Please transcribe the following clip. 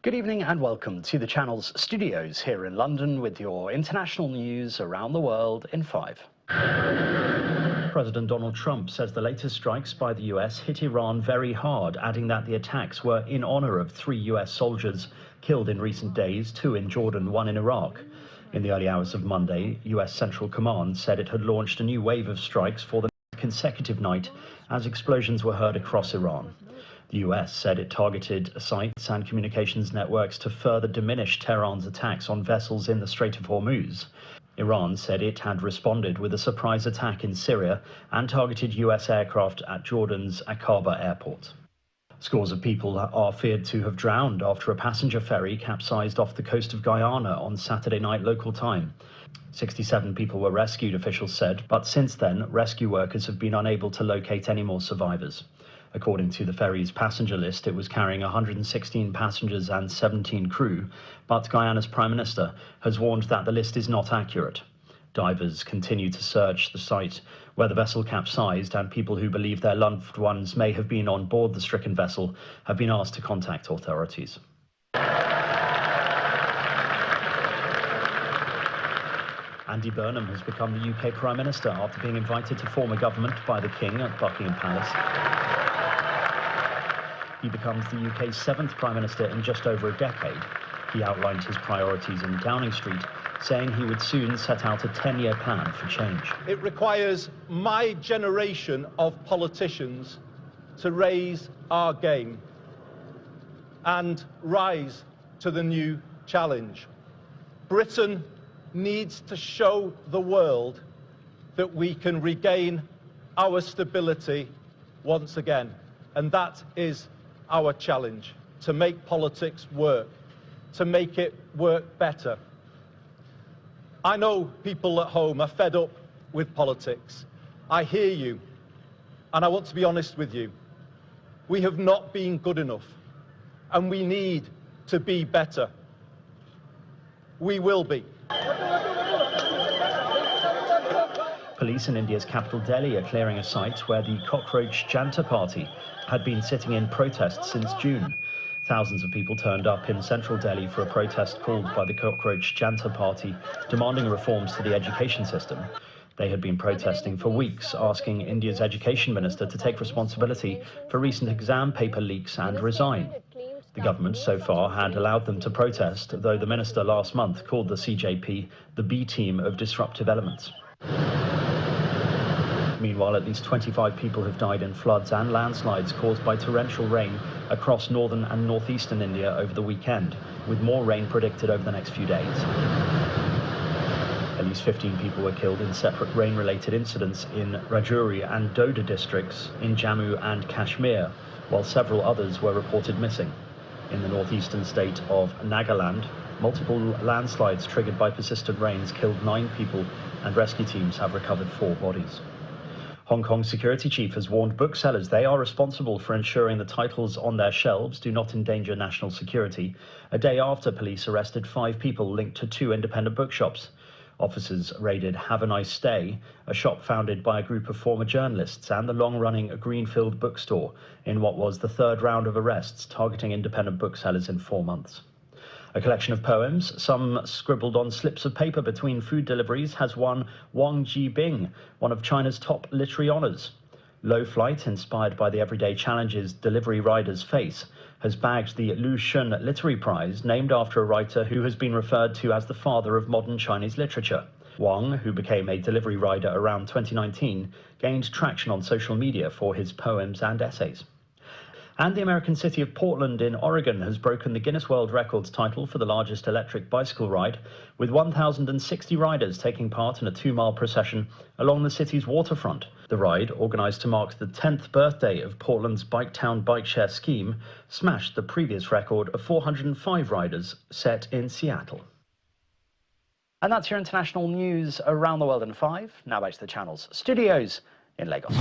Good evening and welcome to the channel's studios here in London with your international news around the world in 5. President Donald Trump says the latest strikes by the US hit Iran very hard, adding that the attacks were in honor of 3 US soldiers killed in recent days, 2 in Jordan, 1 in Iraq. In the early hours of Monday, US Central Command said it had launched a new wave of strikes for the consecutive night as explosions were heard across Iran. The US said it targeted sites and communications networks to further diminish Tehran's attacks on vessels in the Strait of Hormuz. Iran said it had responded with a surprise attack in Syria and targeted US aircraft at Jordan's Aqaba airport. Scores of people are feared to have drowned after a passenger ferry capsized off the coast of Guyana on Saturday night local time. 67 people were rescued, officials said, but since then, rescue workers have been unable to locate any more survivors. According to the ferry's passenger list, it was carrying 116 passengers and 17 crew, but Guyana's Prime Minister has warned that the list is not accurate. Divers continue to search the site where the vessel capsized, and people who believe their loved ones may have been on board the stricken vessel have been asked to contact authorities. Andy Burnham has become the UK Prime Minister after being invited to form a government by the King at Buckingham Palace. He becomes the UK's 7th Prime Minister in just over a decade. He outlined his priorities in Downing Street, saying he would soon set out a 10-year plan for change. It requires my generation of politicians to raise our game and rise to the new challenge. Britain needs to show the world that we can regain our stability once again, and that is our challenge: to make politics work, to make it work better. I know people at home are fed up with politics. I hear you, and I want to be honest with you. We have not been good enough, and we need to be better. We will be. Police in India's capital Delhi are clearing a site where the Cockroach Janta Party had been sitting in protest since June. Thousands of people turned up in central Delhi for a protest called by the Cockroach Janta Party, demanding reforms to the education system. They had been protesting for weeks, asking India's education minister to take responsibility for recent exam paper leaks and resign. The government so far had allowed them to protest, though the minister last month called the CJP the B team of disruptive elements. Meanwhile, at least 25 people have died in floods and landslides caused by torrential rain across northern and northeastern India over the weekend, with more rain predicted over the next few days. At least 15 people were killed in separate rain-related incidents in Rajouri and Doda districts in Jammu and Kashmir, while several others were reported missing. In the northeastern state of Nagaland, multiple landslides triggered by persistent rains killed 9 people, and rescue teams have recovered 4 bodies. Hong Kong's security chief has warned booksellers they are responsible for ensuring the titles on their shelves do not endanger national security, a day after police arrested 5 people linked to 2 independent bookshops. Officers raided Have a Nice Stay, a shop founded by a group of former journalists, and the long-running Greenfield bookstore, in what was the 3rd round of arrests targeting independent booksellers in 4 months. A collection of poems, some scribbled on slips of paper between food deliveries, has won Wang Jibing one of China's top literary honors. Low Flight, inspired by the everyday challenges delivery riders face, has bagged the Lu Xun Literary Prize, named after a writer who has been referred to as the father of modern Chinese literature. Wang, who became a delivery rider around 2019, gained traction on social media for his poems and essays. And the American city of Portland in Oregon has broken the Guinness World Records title for the largest electric bicycle ride, with 1,060 riders taking part in a 2-mile procession along the city's waterfront. The ride, organised to mark the 10th birthday of Portland's Biketown bike share scheme, smashed the previous record of 405 riders set in Seattle. And that's your international news around the world in 5. Now back to the channel's studios in Lagos.